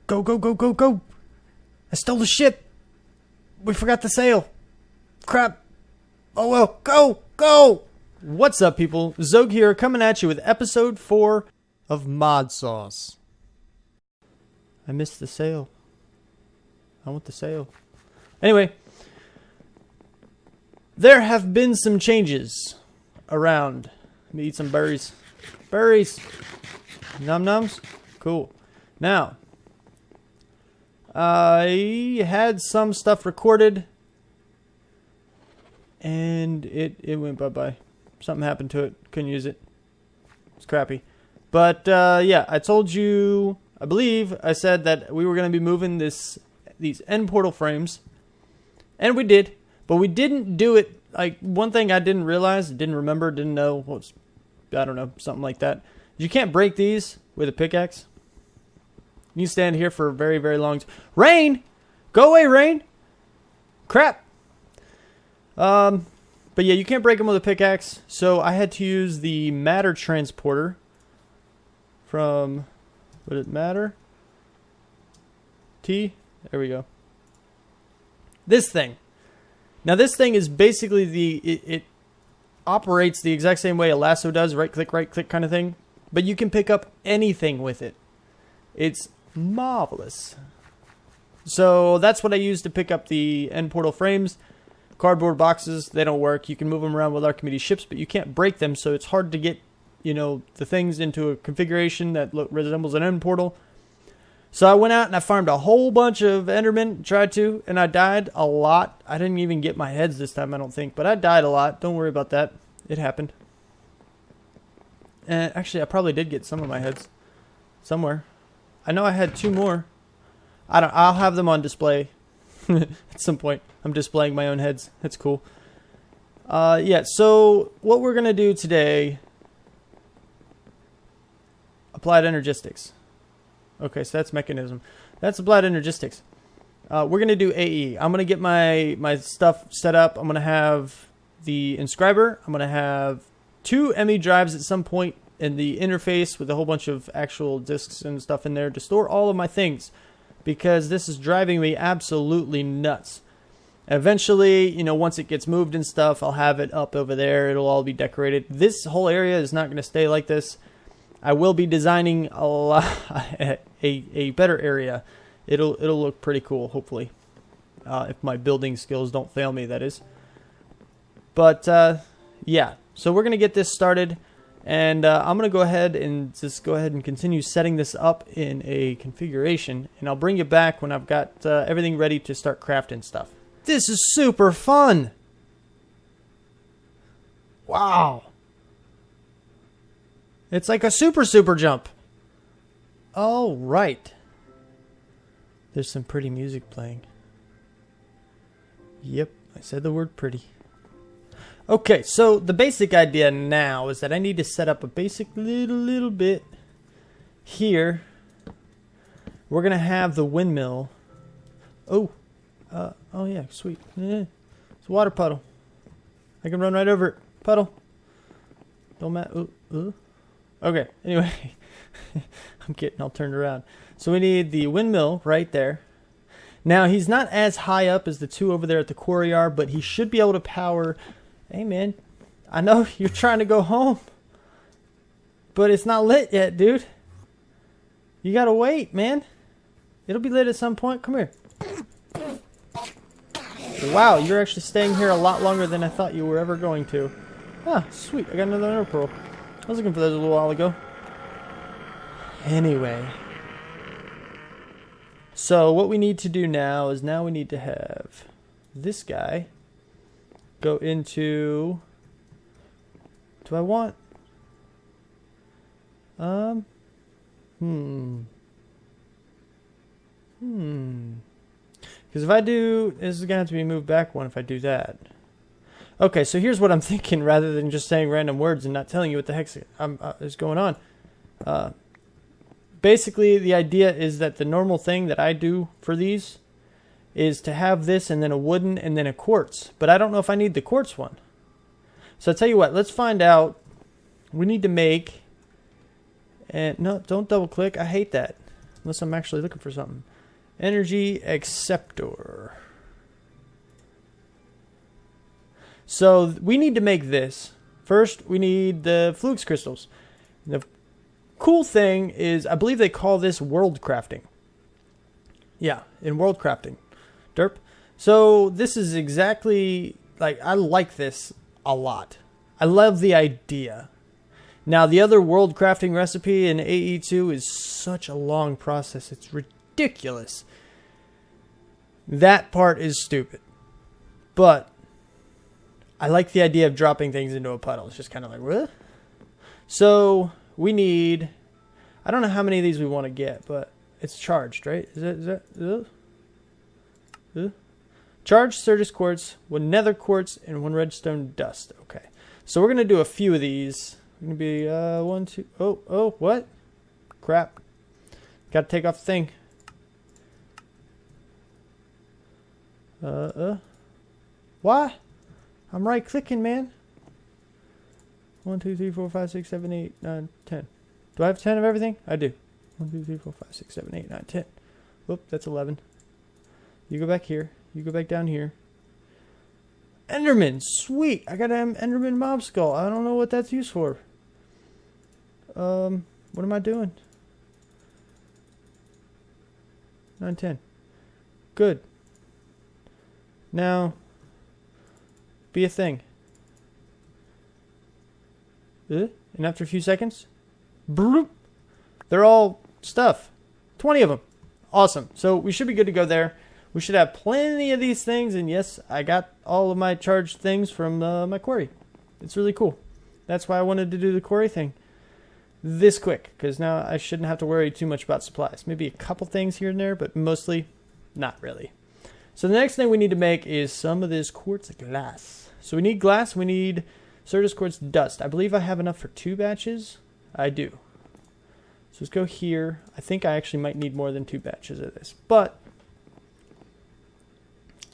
Go, go, go, go, go. I stole the ship. We forgot the sail. Crap. Oh well, go, go. What's up, people? Xogue here, coming at you with episode 4 of Mod Sauce. I missed the sail. I want the sail. Anyway, there have been some changes around. Let me eat some berries. Berries. Num nums. Cool. Now, I had some stuff recorded, and it went bye-bye. Something happened to it. Couldn't use it. It's crappy. But, yeah, I told you, I believe I said that we were going to be moving these end portal frames. And we did. But we didn't do it. Like, one thing I didn't realize, didn't remember, didn't know, was, I don't know, something like that. You can't break these with a pickaxe. You stand here for a very, very long time. Rain! Go away, rain! Crap! But yeah, you can't break them with a pickaxe. So I had to use the matter transporter from, would it matter? T? There we go. This thing. Now this thing is basically it operates the exact same way a lasso does, right click kind of thing. But you can pick up anything with it. It's marvelous. So that's what I use to pick up the end portal frames. Cardboard boxes, they don't work. You can move them around with Archimedes ships, but you can't break them, so it's hard to get, you know, the things into a configuration that resembles an end portal. So I went out and I farmed a whole bunch of Endermen, tried to, and I died a lot. I didn't even get my heads this time, I don't think, but I died a lot. Don't worry about that. It happened. And actually, I probably did get some of my heads somewhere. I know I had 2 more. I'll have them on display at some point. I'm displaying my own heads. That's cool. Yeah, so what we're going to do today, applied energistics. Okay, so that's mechanism. That's applied energistics. We're going to do AE. I'm going to get my stuff set up. I'm going to have the inscriber. I'm going to have 2 Emmy drives at some point in the interface with a whole bunch of actual disks and stuff in there to store all of my things, because this is driving me absolutely nuts. Eventually, you know, once it gets moved and stuff, I'll have it up over there. It'll all be decorated. This whole area is not going to stay like this. I will be designing a better area. It'll look pretty cool, hopefully. If my building skills don't fail me, that is. But, yeah. So we're going to get this started. And I'm going to go ahead and continue setting this up in a configuration. And I'll bring you back when I've got everything ready to start crafting stuff. This is super fun! Wow! It's like a super jump! Oh, right. There's some pretty music playing. Yep, I said the word pretty. Okay, so the basic idea now is that I need to set up a basic little bit here. We're going to have the windmill. Oh, oh yeah, sweet. Yeah. It's a water puddle. I can run right over it. Puddle. Don't matter. Okay, anyway. I'm getting all turned around. So we need the windmill right there. Now, he's not as high up as the 2 over there at the quarry are, but he should be able to power... Hey, man, I know you're trying to go home, but it's not lit yet, dude. You gotta wait, man. It'll be lit at some point. Come here. Wow, you're actually staying here a lot longer than I thought you were ever going to. Ah, sweet. I got another Ender Pearl. I was looking for those a little while ago. Anyway. So, what we need to do now is we need to have this guy go into, do I want, because if I do, this is going to have to be moved back 1 if I do that. Okay, so here's what I'm thinking, rather than just saying random words and not telling you what the heck is going on. Basically, the idea is that the normal thing that I do for these is to have this and then a wooden and then a quartz. But I don't know if I need the quartz one. So I'll tell you what, let's find out. We need to make, and no, don't double click. I hate that. unless I'm actually looking for something. Energy Acceptor. So we need to make this. First, we need the flux crystals. The cool thing is, I believe they call this world crafting. Yeah, in world crafting. Derp. So this is exactly, like, I like this a lot. I love the idea. Now, the other world crafting recipe in AE2 is such a long process. It's ridiculous. That part is stupid. But I like the idea of dropping things into a puddle. It's just kind of like, what? So we need, I don't know how many of these we want to get, but it's charged, right? Is that charged Certus quartz, 1 nether quartz, and 1 redstone dust. Okay. So we're going to do a few of these. Going to be 1, 2. Oh, what? Crap. Got to take off the thing. Why? I'm right clicking, man. 1, 2, 3, 4, 5, 6, 7, 8, 9, 10. Do I have 10 of everything? I do. 1, 2, 3, 4, 5, 6, 7, 8, 9, 10. Whoop, that's 11. You go back here. You go back down here. Enderman, sweet. I got an Enderman mob skull. I don't know what that's used for. What am I doing? 9, 10. Good. Now, be a thing. And after a few seconds, bloop, they're all stuff. 20 of them. Awesome. So we should be good to go there. We should have plenty of these things. And yes, I got all of my charged things from my quarry. It's really cool. That's why I wanted to do the quarry thing this quick, because now I shouldn't have to worry too much about supplies. Maybe a couple things here and there, but mostly not really. So the next thing we need to make is some of this quartz glass. So we need glass. We need Certus quartz dust. I believe I have enough for 2 batches. I do. So let's go here. I think I actually might need more than 2 batches of this. But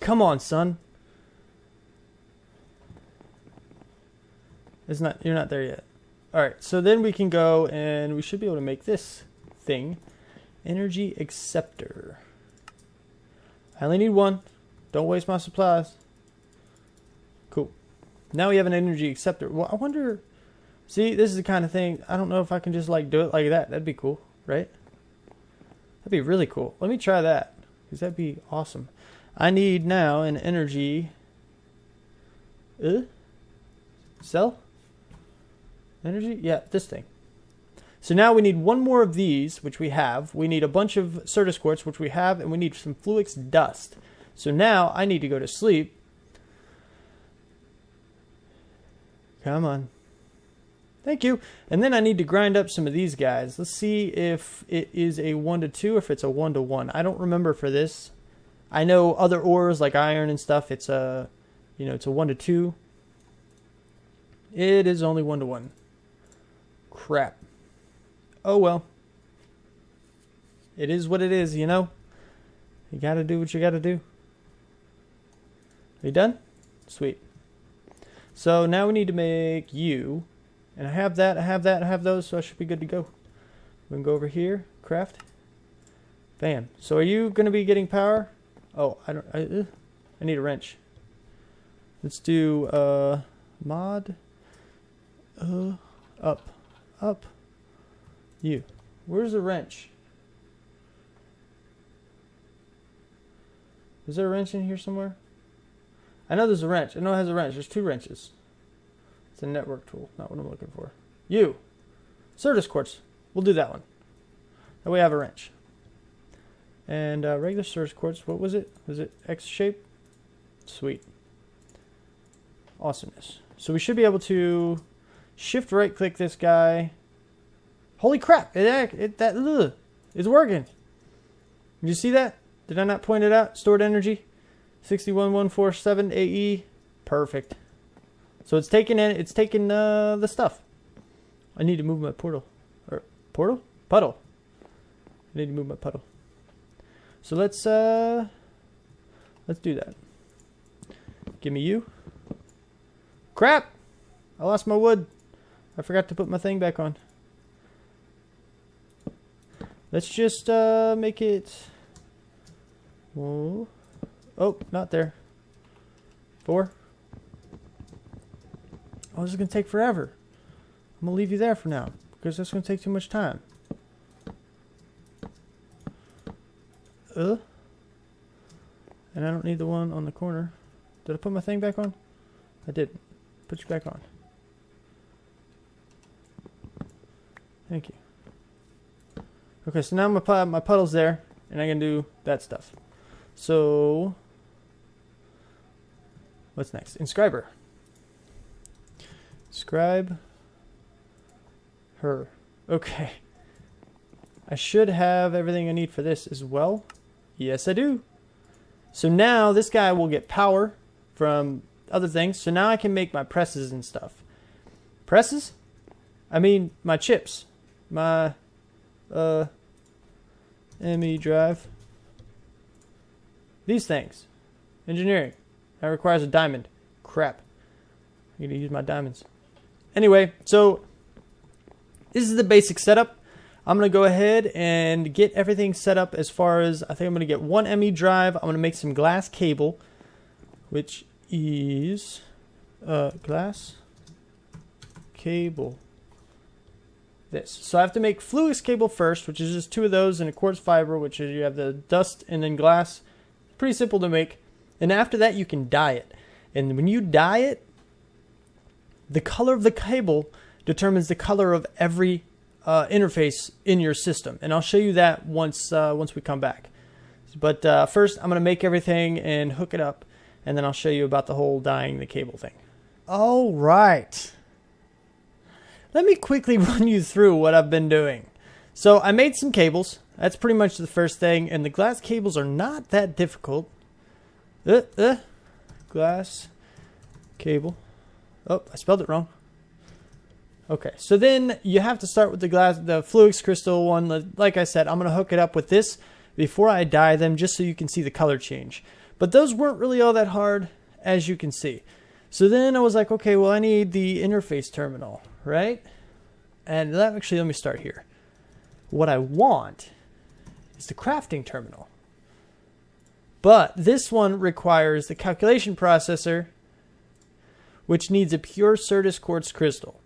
come on, son. You're not there yet. All right. So then we can go and we should be able to make this thing. Energy Acceptor. I only need 1. Don't waste my supplies. Cool. Now we have an energy acceptor. Well, I wonder. See, this is the kind of thing. I don't know if I can just like do it like that. That'd be cool, right? That'd be really cool. Let me try that, because that'd be awesome. I need now an energy. Cell? Energy? Yeah, this thing. So now we need 1 more of these, which we have. We need a bunch of Certus quartz, which we have, and we need some flux dust. So now I need to go to sleep. Come on. Thank you. And then I need to grind up some of these guys. Let's see if it is a 1 to 2 or if it's a 1 to 1. I don't remember for this. I know other ores like iron and stuff, it's a, it's a 1 to 2. It is only 1 to 1. Crap. Oh well. It is what it is, You gotta do what you gotta do. Are you done? Sweet. So now we need to make you. And I have that, I have those, so I should be good to go. We can go over here, craft. Bam. So are you gonna be getting power? Oh, I need a wrench. Let's do mod up. You. Where's the wrench? Is there a wrench in here somewhere? I know there's a wrench. I know it has a wrench. There's 2 wrenches. It's a network tool. Not what I'm looking for. You. Certus quartz. We'll do that one. Now we have a wrench. And regular Certus quartz. What was it? Was it X shape? Sweet. Awesomeness. So we should be able to shift right click this guy. Holy crap! It's working. Did you see that? Did I not point it out? Stored energy, 61147 AE, perfect. So it's taking the stuff. I need to move my puddle. I need to move my puddle. So let's do that. Give me you. Crap! I lost my wood. I forgot to put my thing back on. Let's just make it. Whoa. Oh, not there. 4. Oh, this is going to take forever. I'm going to leave you there for now, because that's going to take too much time. And I don't need the one on the corner. Did I put my thing back on? I did. Put you back on. Thank you. Okay, so now my puddle's there, and I can do that stuff. So, what's next? Inscriber. Scribe her. Okay. I should have everything I need for this as well. Yes, I do. So now this guy will get power from other things. So now I can make my presses and stuff. Presses? I mean, my chips. My, Emmy Drive. These things. Engineering. That requires a diamond. Crap. I need to use my diamonds. Anyway, so this is the basic setup. I'm going to go ahead and get everything set up as far as, I think I'm going to get one Emmy Drive. I'm going to make some glass cable, which is glass cable. This. So I have to make fluix cable first, which is just 2 of those, and a quartz fiber, which is you have the dust and then glass. Pretty simple to make. And after that, you can dye it. And when you dye it, the color of the cable determines the color of every interface in your system. And I'll show you that once we come back. But first, I'm going to make everything and hook it up, and then I'll show you about the whole dyeing the cable thing. All right. Let me quickly run you through what I've been doing. So I made some cables. That's pretty much the first thing. And the glass cables are not that difficult. Glass cable. Oh, I spelled it wrong. Okay, so then you have to start with the fluix crystal one. Like I said, I'm going to hook it up with this before I dye them, just so you can see the color change. But those weren't really all that hard, as you can see. So then I was like, okay, well, I need the interface terminal, right? And actually, let me start here. What I want is the crafting terminal. But this one requires the calculation processor, which needs a pure Certus quartz crystal.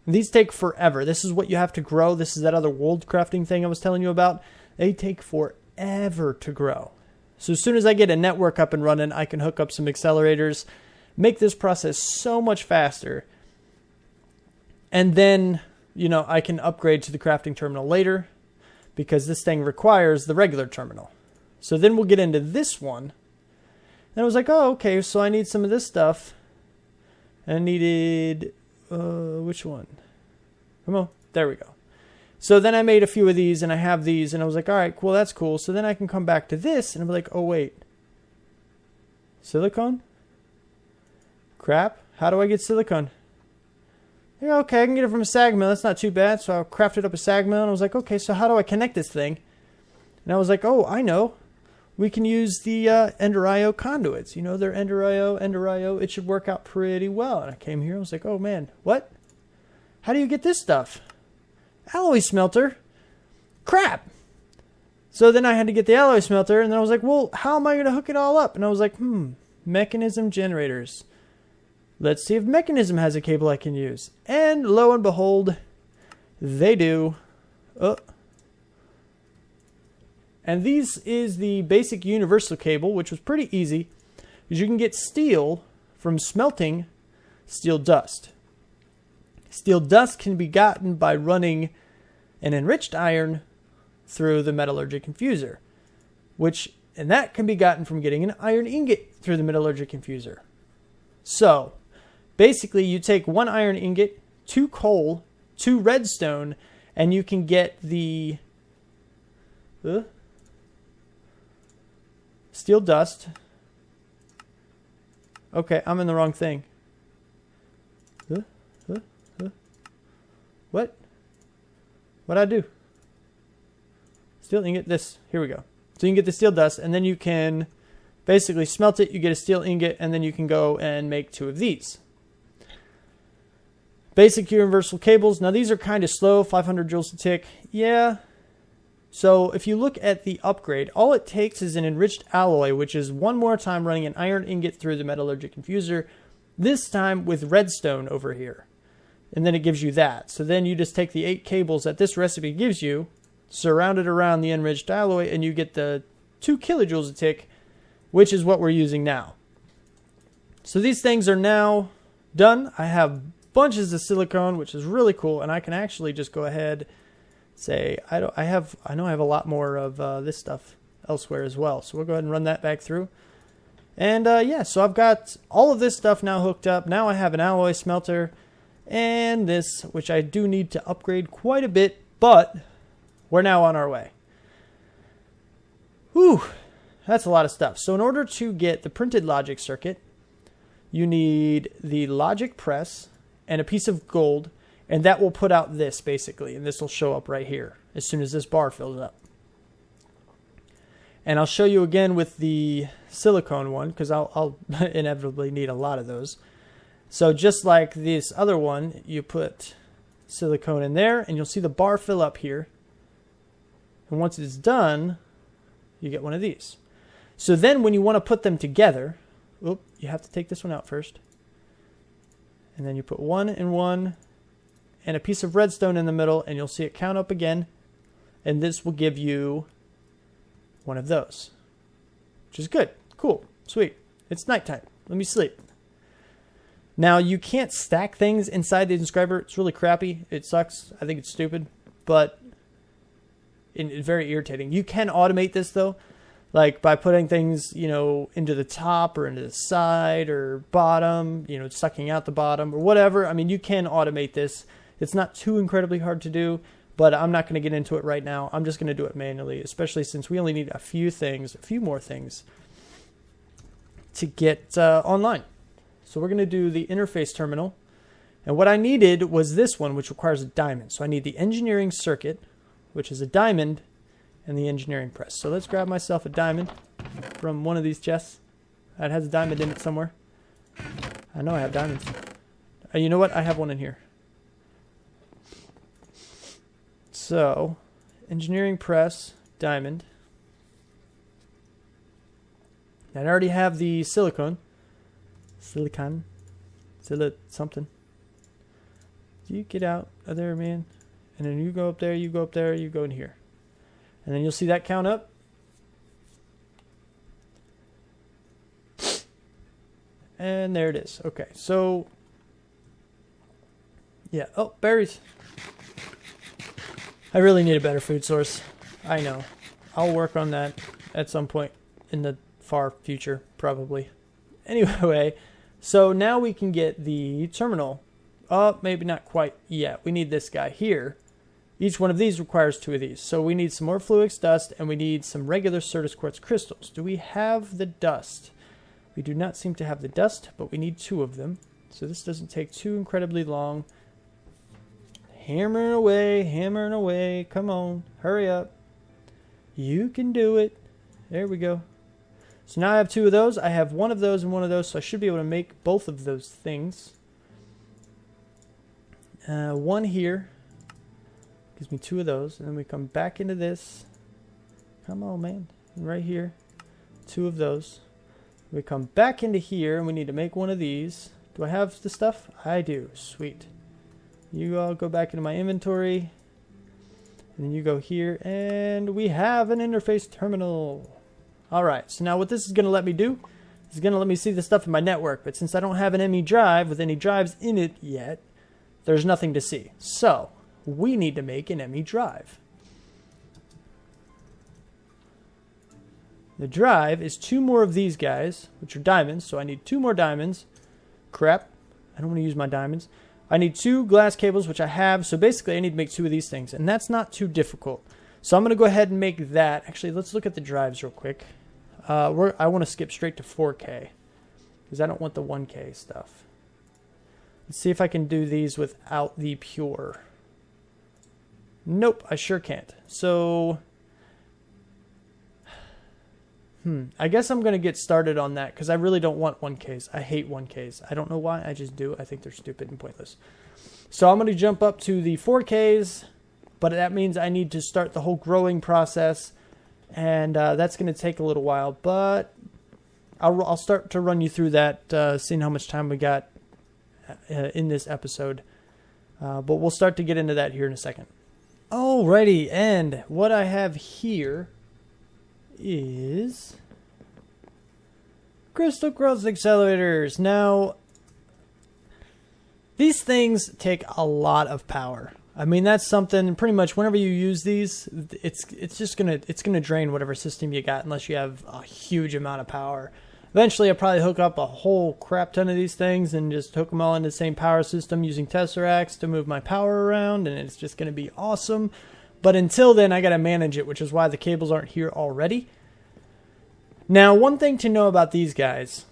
These take forever. This is what you have to grow. This is that other world crafting thing I was telling you about. They take forever to grow. So as soon as I get a network up and running, I can hook up some accelerators, make this process so much faster. And then, you know, I can upgrade to the crafting terminal later, because this thing requires the regular terminal. So then we'll get into this one. And I was like, oh, okay, so I need some of this stuff. And I needed, which one? Come on, there we go. So then I made a few of these, and I have these, and I was like, all right, cool, that's cool. So then I can come back to this, and I'm like, oh, wait. Silicone? Crap, how do I get silicone? Yeah, okay, I can get it from a sag mill. That's not too bad. So I crafted up a sag mill, and I was like, okay, so how do I connect this thing? And I was like, oh, I know. We can use the Ender.io conduits. You know, they're Ender.io. It should work out pretty well. And I came here, I was like, oh, man, what? How do you get this stuff? Alloy smelter? Crap. So then I had to get the alloy smelter, and then I was like, well, how am I going to hook it all up? And I was like, mechanism generators. Let's see if mechanism has a cable I can use. And lo and behold, they do. And this is the basic universal cable, which was pretty easy, because you can get steel from smelting steel dust. Steel dust can be gotten by running an enriched iron through the metallurgic infuser, and that can be gotten from getting an iron ingot through the metallurgic infuser. So, basically, you take 1 iron ingot, 2 coal, 2 redstone, and you can get the steel dust. Okay, I'm in the wrong thing. What? What'd I do? Steel ingot, this. Here we go. So you can get the steel dust, and then you can basically smelt it. You get a steel ingot, and then you can go and make 2 of these. Basic universal cables. Now, these are kind of slow, 500 joules a tick. Yeah. So if you look at the upgrade, all it takes is an enriched alloy, which is one more time running an iron ingot through the metallurgic infuser, this time with redstone over here. And then it gives you that. So then you just take the 8 cables that this recipe gives you, surround it around the enriched alloy, and you get the 2 kilojoules a tick, which is what we're using now. So these things are now done. I have bunches of silicone, which is really cool, and I can actually just go ahead say I know I have a lot more of this stuff elsewhere as well. So we'll go ahead and run that back through. And yeah, so I've got all of this stuff now hooked up. Now I have an alloy smelter and this, which I do need to upgrade quite a bit, but we're now on our way. Whew, that's a lot of stuff. So in order to get the printed logic circuit, you need the logic press and a piece of gold, and that will put out this basically, and this will show up right here as soon as this bar fills up. And I'll show you again with the silicone one, because I'll inevitably need a lot of those. So just like this other one, you put silicone in there, and you'll see the bar fill up here. And once it's done, you get one of these. So then when you want to put them together, you have to take this one out first. And then you put 1 and 1 and a piece of redstone in the middle, and you'll see it count up again. And this will give you one of those, which is good. Cool. Sweet. It's nighttime. Let me sleep. Now, you can't stack things inside the inscriber. It's really crappy. It sucks. I think it's stupid, but it's very irritating. You can automate this, though, like by putting things, you know, into the top or into the side or bottom, you know, sucking out the bottom or whatever. I mean, you can automate this. It's not too incredibly hard to do, but I'm not going to get into it right now. I'm just going to do it manually, especially since we only need a few more things to get online. So we're going to do the interface terminal. And what I needed was this one, which requires a diamond. So I need the engineering circuit, which is a diamond, and the engineering press. So let's grab myself a diamond from one of these chests. That has a diamond in it somewhere. I know I have diamonds. You know what? I have one in here. So, engineering press, diamond. And I already have the silicone. Something. You get out of there, man. And then you go up there, you go up there, you go in here. And then you'll see that count up. And there it is. Okay, so yeah. Oh, berries. I really need a better food source. I know. I'll work on that at some point in the far future, probably. Anyway, so now we can get the terminal. Oh, maybe not quite yet. We need this guy here. Each one of these requires 2 of these. So we need some more Fluix dust, and we need some regular Certus quartz crystals. Do we have the dust? We do not seem to have the dust, but we need 2 of them. So this doesn't take too incredibly long. Hammering away. Come on, hurry up. You can do it. There we go. So now I have 2 of those. I have 1 of those and 1 of those, so I should be able to make both of those things. 1 here. Gives me 2 of those, and then we come back into this. Come on, man. Right here. 2 of those. We come back into here, and we need to make 1 of these. Do I have the stuff? I do. Sweet. You all go back into my inventory. And then you go here, and we have an interface terminal. Alright, so now what this is going to let me do is going to let me see the stuff in my network. But since I don't have an Emmy Drive with any drives in it yet, there's nothing to see. So we need to make an Emmy Drive. The drive is 2 more of these guys, which are diamonds. So I need 2 more diamonds. Crap. I don't want to use my diamonds. I need 2 glass cables, which I have. So basically, I need to make 2 of these things. And that's not too difficult. So I'm going to go ahead and make that. Actually, let's look at the drives real quick. I want to skip straight to 4K. Because I don't want the 1K stuff. Let's see if I can do these without the pure. Nope, I sure can't. So I guess I'm going to get started on that because I really don't want 1Ks. I hate 1Ks. I don't know why. I just do. I think they're stupid and pointless. So I'm going to jump up to the 4Ks but that means I need to start the whole growing process, and that's going to take a little while, but I'll start to run you through that, seeing how much time we got in this episode. But we'll start to get into that here in a second. Alrighty, and what I have here is crystal growth accelerators. Now, these things take a lot of power. I mean, that's something pretty much whenever you use these, it's just gonna drain whatever system you got unless you have a huge amount of power. Eventually, I'll probably hook up a whole crap ton of these things and just hook them all into the same power system using Tesseracts to move my power around, and it's just going to be awesome. But until then, I got to manage it, which is why the cables aren't here already. Now, one thing to know about these guys,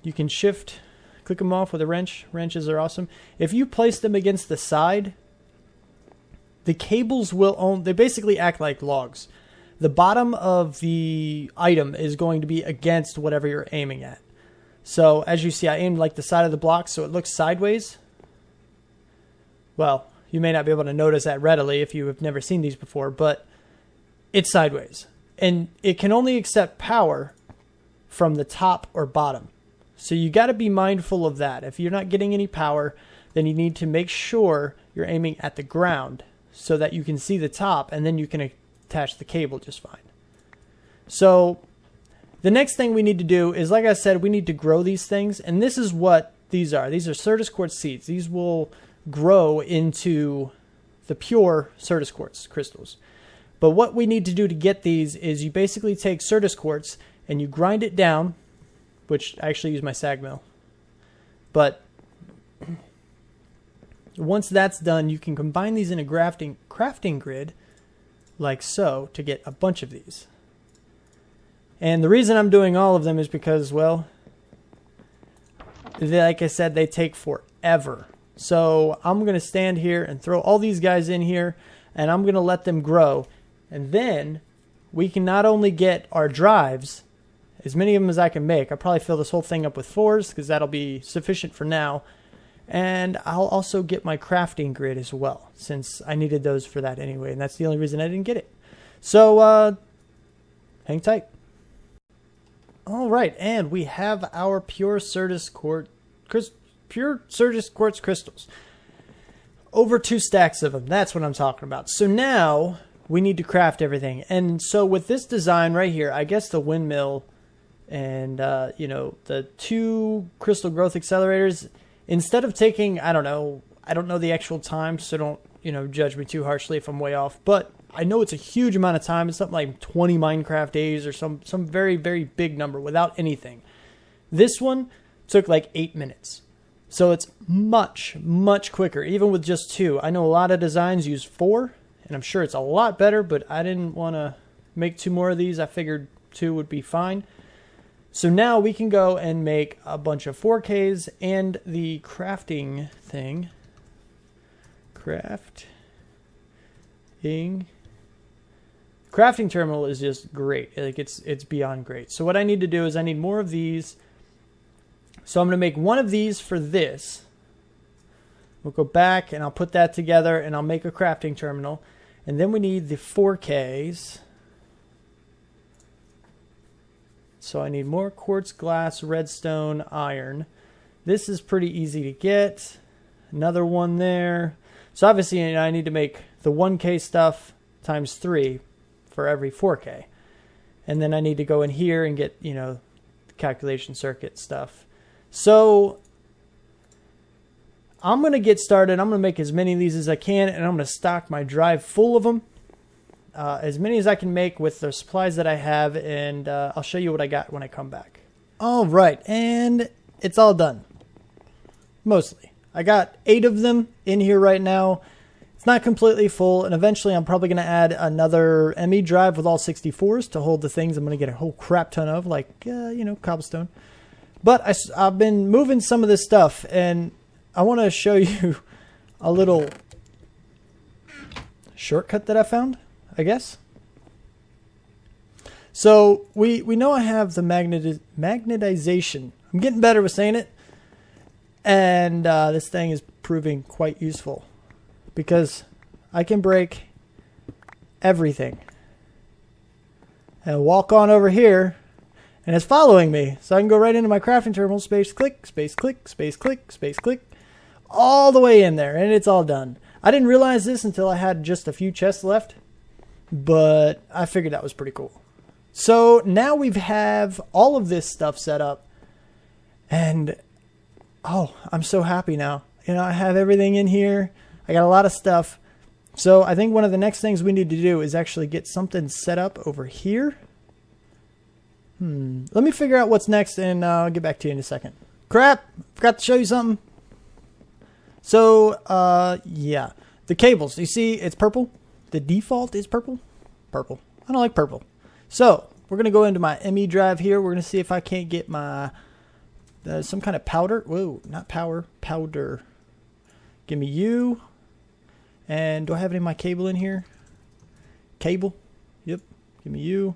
you can click them off with a wrench. Wrenches are awesome. If you place them against the side, the cables they basically act like logs. The bottom of the item is going to be against whatever you're aiming at. So as you see, I aimed like the side of the block, so it looks sideways. Well, you may not be able to notice that readily if you have never seen these before, but it's sideways. And it can only accept power from the top or bottom. So you got to be mindful of that. If you're not getting any power, then you need to make sure you're aiming at the ground so that you can see the top, and then you can attach the cable just fine. So the next thing we need to do is, like I said, we need to grow these things, and this is what these are. These are Certus quartz seeds. These will grow into the pure Certus quartz crystals. But what we need to do to get these is you basically take Certus quartz and you grind it down, which I actually use my sag mill. But once that's done, you can combine these in a crafting grid like so to get a bunch of these. And the reason I'm doing all of them is because, well, like I said, they take forever. So I'm going to stand here and throw all these guys in here, and I'm going to let them grow. And then we can not only get our drives, as many of them as I can make. I'll probably fill this whole thing up with 4s because that'll be sufficient for now. And I'll also get my crafting grid as well, since I needed those for that anyway, and that's the only reason I didn't get it. So, hang tight. All right, and we have our pure Certus quartz crystals. Over 2 stacks of them. That's what I'm talking about. So now we need to craft everything. And so with this design right here, I guess the Windmill and, the 2 crystal growth accelerators, instead of taking, I don't know the actual time, so don't, judge me too harshly if I'm way off, but I know it's a huge amount of time. It's something like 20 Minecraft days or some very, very big number without anything. This one took like 8 minutes. So it's much, much quicker, even with just 2. I know a lot of designs use 4, and I'm sure it's a lot better, but I didn't want to make 2 more of these. I figured 2 would be fine. So now we can go and make a bunch of 4Ks and the crafting thing. Crafting terminal is just great. Like it's beyond great. So what I need to do is I need more of these. So I'm going to make one of these for this. We'll go back and I'll put that together and I'll make a crafting terminal. And then we need the 4Ks. So I need more quartz, glass, redstone, iron. This is pretty easy to get. Another one there. So obviously I need to make the 1K stuff times 3 for every 4K. And then I need to go in here and get, the calculation circuit stuff. So I'm going to get started. I'm going to make as many of these as I can, and I'm going to stock my drive full of them. As many as I can make with the supplies that I have, and I'll show you what I got when I come back. All right, and it's all done. Mostly. I got 8 of them in here right now. It's not completely full, and eventually I'm probably going to add another Emmy Drive with all 64s to hold the things I'm going to get a whole crap ton of, like, cobblestone. But I've been moving some of this stuff, and I want to show you a little shortcut that I found, I guess. So we know I have the magnetization. I'm getting better with saying it. And this thing is proving quite useful because I can break everything. And walk on over here, and it's following me. So I can go right into my crafting terminal, space click, space click, space click, space click, all the way in there, and it's all done. I didn't realize this until I had just a few chests left, but I figured that was pretty cool. So now we have all of this stuff set up, and oh, I'm so happy now. You know, I have everything in here. I got a lot of stuff. So I think one of the next things we need to do is actually get something set up over here. Let me figure out what's next, and I'll get back to you in a second. Crap! Forgot to show you something. So, yeah. The cables. You see, it's purple. The default is purple. Purple. I don't like purple. So, we're going to go into my Emmy Drive here. We're going to see if I can't get my... some kind of powder. Whoa, not power. Powder. Give me you. And do I have any of my cable in here? Cable. Yep. Give me you.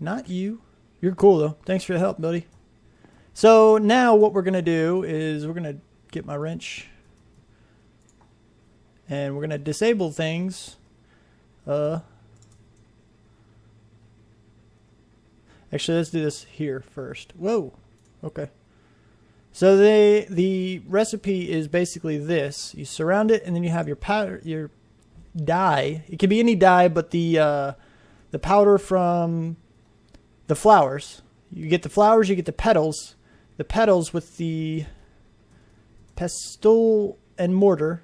Not you. You're cool, though. Thanks for the help, buddy. So now what we're going to do is we're going to get my wrench. And we're going to disable things. Actually, let's do this here first. Whoa. Okay. So the recipe is basically this. You surround it, and then you have your powder, your dye. It can be any dye, but the powder from the flowers. You get the flowers, you get the petals. The petals with the pestle and mortar.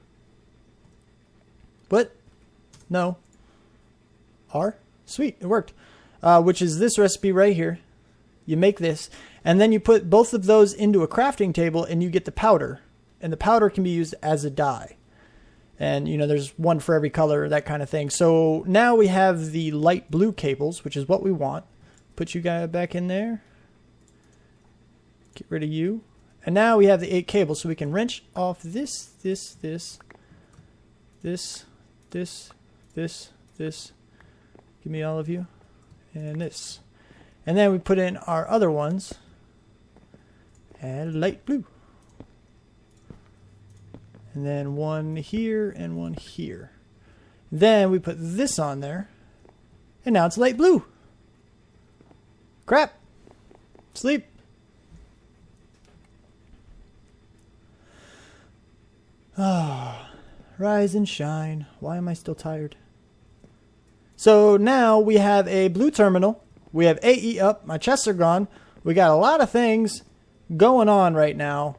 What? No. R? Sweet, it worked. Which is this recipe right here. You make this, and then you put both of those into a crafting table, and you get the powder. And the powder can be used as a dye. And, you know, there's one for every color, that kind of thing. So now we have the light blue cables, which is what we want. Put you guys back in there. Get rid of you. And now we have the 8 cables, so we can wrench off this. Give me all of you. And this. And then we put in our other ones. And light blue. And then one here and one here. Then we put this on there. And now it's light blue. Crap. Sleep. Ah, rise and shine. Why am I still tired? So now we have a blue terminal. We have AE up. My chests are gone. We got a lot of things going on right now.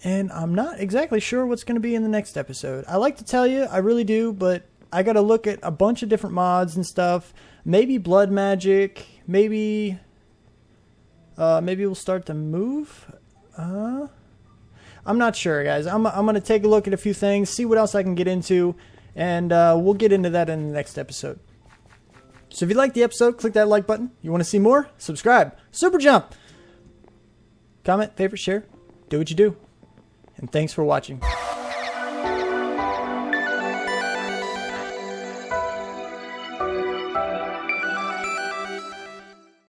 And I'm not exactly sure what's going to be in the next episode. I like to tell you, I really do, but I got to look at a bunch of different mods and stuff. Maybe blood magic. Maybe we'll start to move. I'm not sure, guys. I'm going to take a look at a few things, see what else I can get into, and we'll get into that in the next episode. So if you liked the episode, click that like button. You want to see more? Subscribe. Super jump. Comment, favorite, share. Do what you do. And thanks for watching.